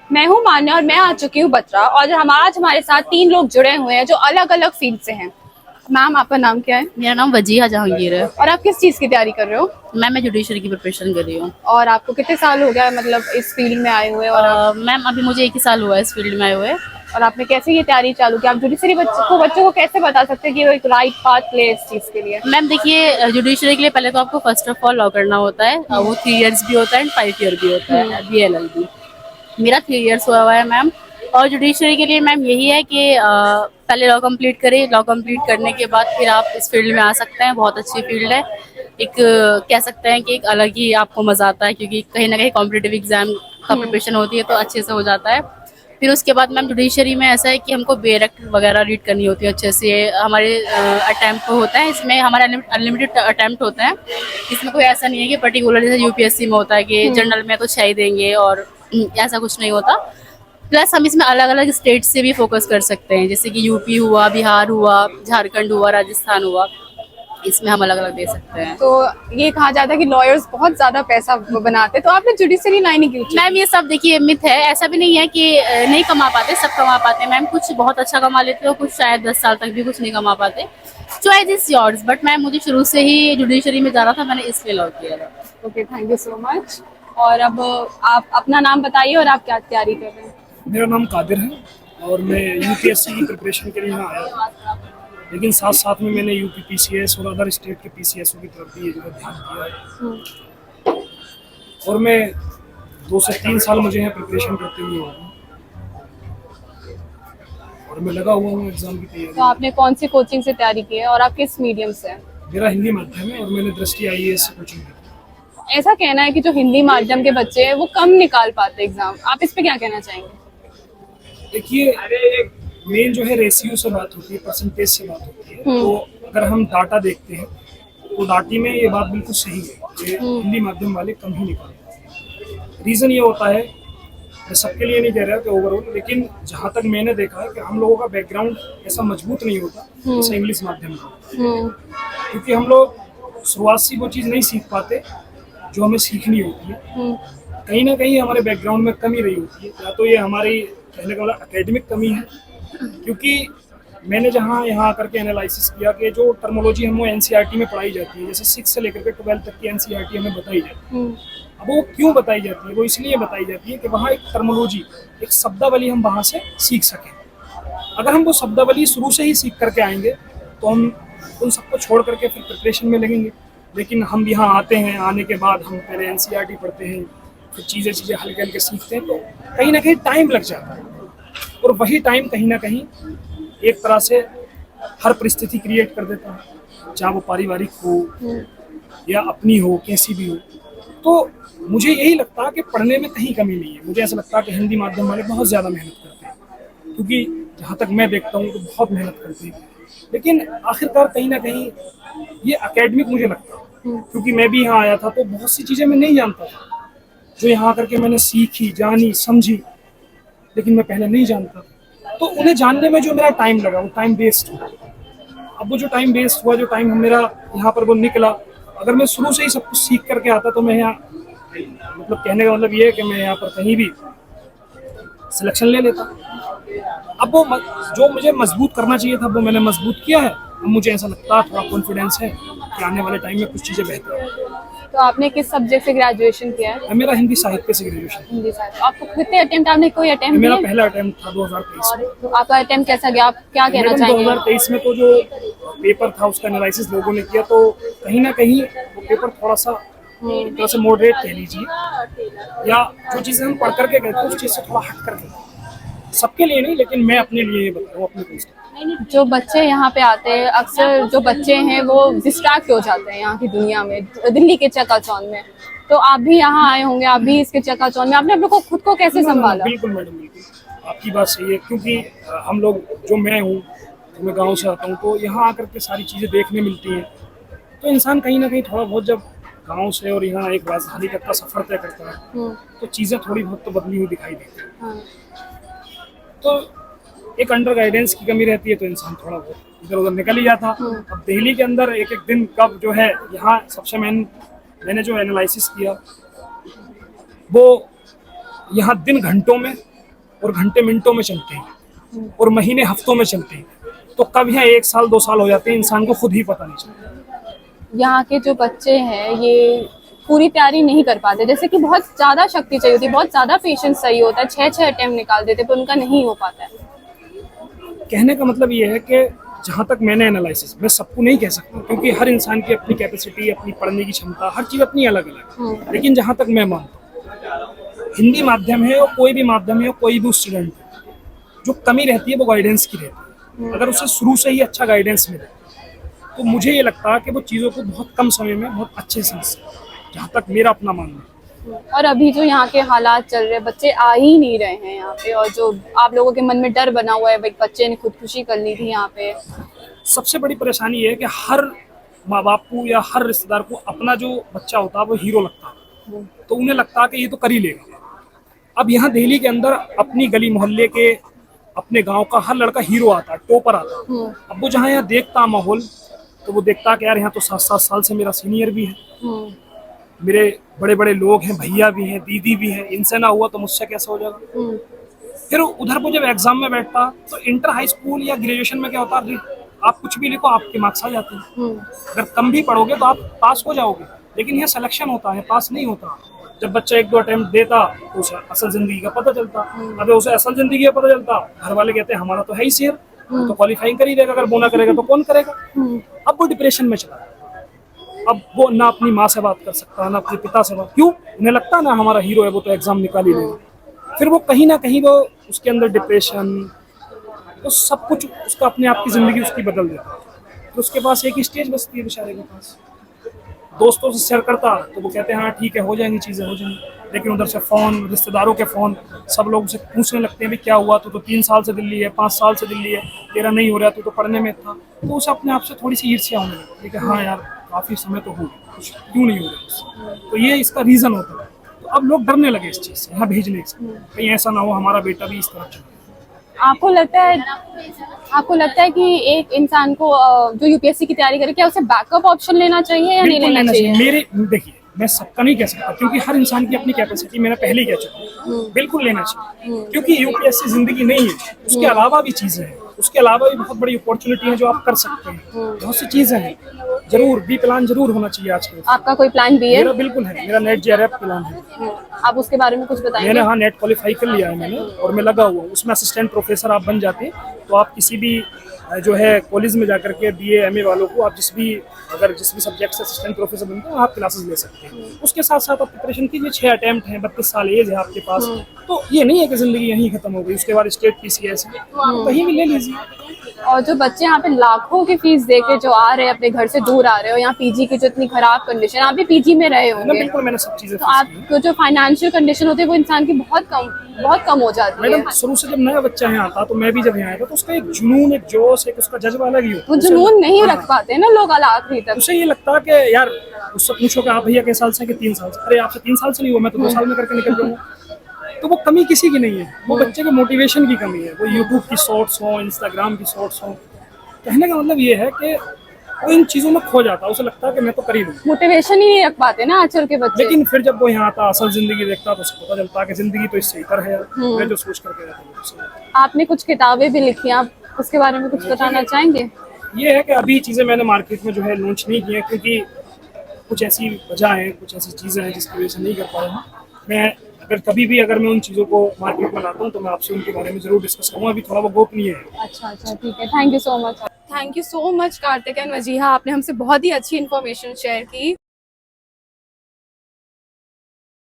मैं हूँ मान्या और मैं आ चुकी हूँ बत्रा, और आज हमारे साथ 3 लोग जुड़े हुए हैं जो अलग अलग फील्ड से हैं। मैम, आपका नाम क्या है? मेरा नाम वजीहा जहांगीर है। और आप किस चीज़ की तैयारी कर रहे हो? मैं जुडिशरी की प्रिपरेशन कर रही हूँ। और आपको कितने साल हो गया मतलब इस फील्ड में आए हुए, और आप मैम अभी मुझे 1 ही साल हुआ है इस फील्ड में आए हुए। और आपने कैसे ये तैयारी चालू की? आप जुडिशरी बच्चों को कैसे बता सकते हैं कि वो एक राइट पाथ ले इस चीज़ के लिए? मैम देखिए, जुडिशरी के लिए पहले तो आपको फर्स्ट ऑफ ऑल लॉ करना होता है। वो 3 इयर्स भी होता है एंड 5 ईयर भी होता है, BLLB। मेरा 3 इयर्स हुआ हुआ है मैम। और जुडिशरी के लिए मैम यही है कि पहले लॉ कंप्लीट करें। लॉ कंप्लीट करने के बाद फिर आप इस फील्ड में आ सकते हैं। बहुत अच्छी फील्ड है। एक कह सकते हैं कि एक अलग ही आपको मज़ा आता है, क्योंकि कहीं ना कहीं कॉम्पिटिटिव एग्जाम का प्रिपरेशन होती है तो अच्छे से हो जाता है। फिर उसके बाद मैम जुडिशरी में ऐसा है कि हमको बेयर एक्ट वगैरह रीड करनी होती है अच्छे से। हमारे अटैम्प्ट होता है, इसमें हमारे अनलिमिटेड अटैम्प्ट होते हैं। इसमें कोई ऐसा नहीं है कि पर्टिकुलर जैसे यूपीएससी में होता है कि जनरल में तो 6 ही देंगे और ऐसा कुछ नहीं होता। प्लस हम इसमें अलग अलग स्टेट से भी फोकस कर सकते हैं, जैसे कि यूपी हुआ, बिहार हुआ, झारखंड हुआ, राजस्थान हुआ। इसमें हम अलग अलग दे सकते हैं। तो ये कहा जाता है कि लॉयर्स बहुत ज्यादा पैसा बनाते हैं, तो आपने जुडिशरी लाइन ही क्यों चुनी? मैम ये सब देखिए मिथ है। ऐसा भी नहीं है कि नहीं कमा पाते, सब कमा पाते हैं मैम। कुछ बहुत अच्छा कमा लेते हो, कुछ शायद 10 साल तक भी कुछ नहीं कमा पाते। Choice is yours. But ma'am मुझे शुरू से ही जुडिशरी में जाना था, मैंने इसलिए लॉ किया था। Okay, thank you so much. और अब आप अपना नाम बताइए और आप क्या तैयारी कर रहे हैं? मेरा नाम कादिर है और मैं यूपीएससी की प्रिपरेशन के लिए यहाँ आया हूँ। लेकिन साथ साथ में मैंने यूपी पीसीएस और अदर स्टेट के पीसीएसओ की तरफ भी ये जो है ध्यान दिया है। और मैं 2 से 3 साल मुझे यहाँ प्रिपरेशन करते हुए हो गए और मैं लगा हुआ हूँ एग्जाम की तो तैयारी। आपने कौन सी कोचिंग से तैयारी की है और आप किस मीडियम से हैं? मेरा हिंदी माध्यम है और मैंने दृष्टि IAS से कोचिंग की। ऐसा कहना है कि जो हिंदी माध्यम के बच्चे हैं वो कम निकाल पाते एग्जाम, आप इस पे क्या कहना चाहेंगे? देखिए, मेन जो है रेशियो से बात होती है, परसेंटेज से बात होती है। तो अगर हम डाटा देखते हैं तो डाटी में ये बात बिल्कुल सही है कि हिंदी माध्यम वाले कम ही निकालते हैं। रीज़न ये होता है, मैं सबके लिए नहीं कह रहा कि ओवरऑल, लेकिन जहाँ तक मैंने देखा है कि हम लोगों का बैकग्राउंड ऐसा मजबूत नहीं होता जैसे इंग्लिश माध्यम का। क्योंकि हम लोग शुरुआत से वो चीज़ नहीं सीख पाते जो हमें सीखनी होती है। कहीं ना कहीं हमारे बैकग्राउंड में कमी रही होती है, या तो ये हमारी कहने का वाला एकेडमिक कमी है। क्योंकि मैंने जहाँ यहाँ आकर के एनालिसिस किया कि जो टर्मोलॉजी हमें एनसीईआरटी में पढ़ाई जाती है, जैसे 6 से लेकर के 12 तक की एनसीईआरटी हमें बताई जाती है। अब वो क्यों बताई जाती है? वो इसलिए बताई जाती है कि वहाँ एक टर्मोलॉजी, एक शब्दावली हम वहाँ से सीख सकें। अगर हम वो शब्दावली शुरू से ही सीख करके आएंगे तो हम उन सबको छोड़ करके फिर प्रिपरेशन में लगेंगे। लेकिन हम यहाँ आते हैं, आने के बाद हम पहले एनसीईआरटी पढ़ते हैं, फिर चीज़ें हल्के हल्के सीखते हैं, तो कहीं ना कहीं टाइम लग जाता है। और वही टाइम कहीं ना कहीं एक तरह से हर परिस्थिति क्रिएट कर देता है, चाहे वो पारिवारिक हो या अपनी हो, कैसी भी हो। तो मुझे यही लगता है कि पढ़ने में कहीं कमी नहीं है। मुझे ऐसा लगता है कि हिंदी माध्यम वाले बहुत ज़्यादा मेहनत करते हैं, क्योंकि जहाँ तक मैं देखता हूँ तो बहुत मेहनत करते हैं। लेकिन आखिरकार कहीं ना कहीं ये एकेडमिक मुझे लगता है, क्योंकि मैं भी यहाँ आया था तो बहुत सी चीज़ें मैं नहीं जानता था जो यहाँ आकर के मैंने सीखी, जानी, समझी, लेकिन मैं पहले नहीं जानता। तो उन्हें जानने में जो मेरा टाइम लगा वो टाइम वेस्ट हुआ। अब वो जो टाइम वेस्ट हुआ, जो टाइम मेरा यहाँ पर वो निकला, अगर मैं शुरू से ही सब कुछ सीख करके आता तो मैं यहाँ, मतलब कहने का मतलब ये है कि मैं यहाँ पर कहीं भी सिलेक्शन ले लेता। अब वो जो मुझे मजबूत करना चाहिए था वो मैंने मजबूत किया है। अब मुझे ऐसा लगता है, थोड़ा कॉन्फिडेंस है कि आने वाले टाइम में कुछ चीज़ें बेहतर होंगी। तो आपने किस सब्जेक्ट से ग्रेजुएशन किया है? मेरा हिंदी साहित्य से ग्रेजुएशन। हिंदी साहित्य। आपको कितने अटेम्प्ट, आपने कोई अटेम्प्ट मेरा दिए? पहला अटेम्प्ट था 2023 में। तो आपका अटेम्प्ट कैसा गया, आप क्या कहना मैडम चाहेंगे? 2023 में तो जो पेपर था उसका एनालिसिस लोगों ने किया, तो कहीं ना कहीं वो पेपर थोड़ा सा एक तरह से मॉडरेट कह लीजिए, या जो चीज़ें हम पढ़ करके गए थे उस चीज़ से थोड़ा हट करके। सबके लिए नहीं, लेकिन मैं अपने लिए ये बता रहा हूँ, अपने को। जो बच्चे यहाँ पे आते हैं, अक्सर जो बच्चे हैं वो डिस्ट्रैक्ट हो जाते हैं यहाँ की दुनिया में, दिल्ली के चकाचौंध में। तो आप भी यहाँ आए होंगे, आप भी इसके चकाचौंध में, आपने अपने को खुद को कैसे संभाला? बिल्कुल मैडम, बिल्कुल आपकी बात सही है। क्योंकि हम लोग, जो मैं हूँ, तो मैं गाँव से आता हूँ, तो यहाँ आकर के सारी चीज़ें देखने मिलती हैं। तो इंसान कहीं ना कहीं थोड़ा बहुत, जब गाँव से और यहाँ एक राजधानी तक का सफ़र तय करता है तो चीज़ें थोड़ी बहुत तो बदली हुई दिखाई देती हैं। हाँ। तो एक अंडर गाइडेंस की कमी रहती है, तो इंसान थोड़ा बहुत इधर उधर निकल ही जाता। अब दिल्ली के अंदर एक एक दिन कब जो है, यहाँ सबसे मैंने जो एनालिसिस किया वो यहाँ दिन घंटों में और घंटे मिनटों में चलते हैं और महीने हफ्तों में चलते हैं। तो कब यहाँ 1 साल 2 साल हो जाते हैं इंसान को खुद ही पता नहीं चलता। यहाँ के जो बच्चे हैं ये पूरी तैयारी नहीं कर पाते, जैसे कि बहुत ज़्यादा शक्ति चाहिए होती है, बहुत ज़्यादा पेशेंस चाहिए होता है, 6 अटेम्प्ट निकाल देते पर उनका नहीं हो पाता है। कहने का मतलब ये है कि जहाँ तक मैंने एनालिसिस, मैं सबको नहीं कह सकता क्योंकि हर इंसान की अपनी कैपेसिटी, अपनी पढ़ने की क्षमता, हर चीज़ अपनी अलग अलग। लेकिन जहाँ तक मैं मानता हूँ, हिंदी माध्यम है और कोई भी माध्यम है, कोई भी स्टूडेंट है, जो कमी रहती है वो गाइडेंस की रहती है। अगर उसे शुरू से ही अच्छा गाइडेंस मिले तो मुझे ये लगता है कि वो चीज़ों को बहुत कम समय में बहुत अच्छे से समझ सकते हैं, जहाँ तक मेरा अपना मानना है। और अभी जो यहाँ के हालात चल रहे हैं, बच्चे आ ही नहीं रहे हैं यहाँ पे, और जो आप लोगों के मन में डर बना हुआ है भाई बच्चे ने खुदकुशी कर ली थी यहाँ पे। सबसे बड़ी परेशानी ये है कि हर माँ बाप को या हर रिश्तेदार को अपना जो बच्चा होता है वो हीरो लगता है, तो उन्हें लगता है कि ये तो कर ही लेगा। अब यहाँ दिल्ली के अंदर अपनी गली मोहल्ले के, अपने गांव का हर लड़का हीरो आता है, टॉपर आता है। अब वो जहाँ यहाँ देखता माहौल, तो वो देखता कि यार यहाँ तो 7-7 साल से मेरा सीनियर भी है, मेरे बड़े बड़े लोग हैं, भैया भी हैं, दीदी भी हैं, इनसे ना हुआ तो मुझसे कैसे हो जाएगा। फिर उधर वो जब एग्जाम में बैठता तो इंटर हाई स्कूल या ग्रेजुएशन में क्या होता है, आप कुछ भी लिखो आपके मार्क्स आ जाते हैं। अगर कम भी पढ़ोगे तो आप पास हो जाओगे, लेकिन यह सिलेक्शन होता है, पास नहीं होता। जब बच्चा 1-2 अटेम्प्ट देता तो उसे असल जिंदगी का पता चलता। अगर उसे असल जिंदगी का पता चलता, घर वाले कहते हैं हमारा तो है ही शेर, तो क्वालिफाइंग कर ही देगा, अगर वो ना करेगा तो कौन करेगा। अब वो डिप्रेशन में चला, अब वो ना अपनी माँ से बात कर सकता, ना अपने पिता से बात, क्यों, उन्हें लगता ना हमारा हीरो है वो तो एग्जाम निकाल ही लेगा। फिर वो कहीं ना कहीं वो उसके अंदर डिप्रेशन, तो सब कुछ उसका अपने आप की जिंदगी उसकी बदल देता है। तो उसके पास एक ही स्टेज बचती है बेचारे के पास, दोस्तों से शेयर करता तो वो कहते हैं हाँ ठीक है हो जाएंगी चीज़ें, हो जाएंगी, लेकिन उधर से फ़ोन, रिश्तेदारों के फ़ोन, सब लोग उसे पूछने लगते हैं भी क्या हुआ, तो 3 साल से दिल्ली है, 5 साल से दिल्ली है, तेरा नहीं हो रहा, तो पढ़ने में था। तो उसे अपने आप से थोड़ी सी ईर्ष्या होने लगती है कि हाँ यार काफ़ी समय तो हो गया, कुछ क्यों नहीं हो रहा। तो ये इसका रीज़न होता है। तो अब लोग डरने लगे इस चीज़ से, यहाँ भेजने से, कहीं ऐसा ना हो हमारा बेटा भी इस तरह चले। आपको लगता है कि एक इंसान को जो यूपीएससी की तैयारी करे, क्या उसे बैकअप ऑप्शन लेना चाहिए या नहीं लेना चाहिए? मेरे देखिए, मैं सबका नहीं कह सकता क्योंकि हर इंसान की अपनी कैपेसिटी, मैंने पहले ही कह चुका, बिल्कुल लेना चाहिए। क्योंकि यूपीएससी जिंदगी नहीं है, उसके अलावा भी चीजें हैं, उसके अलावा भी बहुत बड़ी अपॉर्चुनिटी है जो आप कर सकते हैं, बहुत सी चीजें हैं। जरूर बी प्लान जरूर होना चाहिए आज के। आपका कोई प्लान बी है? मेरा बिल्कुल है, मेरा नेट जेआरएफ प्लान है। आप उसके बारे में कुछ बताएंगे? मैंने हाँ नेट क्वालिफाई कर लिया है मैंने, और मैं लगा हुआ हूँ उसमें। असिस्टेंट प्रोफेसर आप बन जाते हैं तो आप किसी भी जो है कॉलेज में जाकर के बीए एमए वालों को आप जिस भी सब्जेक्ट से असिस्टेंट प्रोफेसर बनते हैं आप क्लासेस ले सकते हैं। उसके साथ साथ आप प्रिपरेशन कीजिए। 6 अटेम्प्ट हैं, 32 साल एज है आपके पास, तो ये नहीं है कि जिंदगी यहीं खत्म हो गई, उसके बाद स्टेट पीसीएस है तो कहीं भी ले लीजिए। और जो बच्चे यहाँ पे लाखों की फीस दे के जो आ रहे हैं, अपने घर से दूर आ रहे हो, यहाँ पीजी की जो इतनी खराब कंडीशन, आप भी पीजी में रहे होंगे, बिल्कुल मैंने सब चीजें, तो आपको जो फाइनेंशियल कंडीशन होती है वो इंसान की बहुत कम हो जाती है। मैडम शुरू से जब नया बच्चा यहाँ आता, तो मैं भी जब यहाँ आया था तो उसका एक जुनून, एक जोश, एक उसका जज्बा अलग ही होता वो है। जुनून नहीं रख पाते ना लोग आखिरी तक। उसे ये लगता है कि यार, उससे पूछो कि आप भैया किस साल से, कि 3 साल से, अरे आपसे 3 साल से नहीं हुआ, मैं तो 2 साल में करके निकल जाऊंगा। तो वो कमी किसी की नहीं है, वो बच्चे के मोटिवेशन की कमी है। वो यूट्यूब की शॉर्ट्स हो, इंस्टाग्राम की शॉर्ट्स हो, कहने का मतलब ये है कि वो इन चीजों में खो जाता है, उसे लगता है कि मैं तो कर ही लूँ, मोटिवेशन ही नहीं रख पाते ना आजकल के बच्चे। लेकिन फिर जब वो यहाँ आता, असल जिंदगी देखता, तो उसे पता चलता है कि जिंदगी तो इससे इतर है। मैं जो सोच करके रहता हूँ। आपने कुछ किताबें भी लिखी, आप उसके बारे में कुछ बताना चाहेंगे? ये है कि अभी चीज़ें मैंने मार्केट में जो है लॉन्च नहीं की है, क्योंकि कुछ ऐसी वजह है, कुछ ऐसी चीज़ें हैं जिसकी वजह से नहीं कर पाया हूँ। मैं अगर कभी भी अगर मैं उन चीज़ों को मार्केट में लाता हूँ तो मैं आपसे उनके बारे में जरूर डिस्कस करूँगा। अभी थोड़ा वो गोपनीय है। अच्छा, ठीक है, thank you so much. Thank you so much Kartik and Wajiha, आपने हमसे बहुत ही अच्छी इन्फॉर्मेशन शेयर की।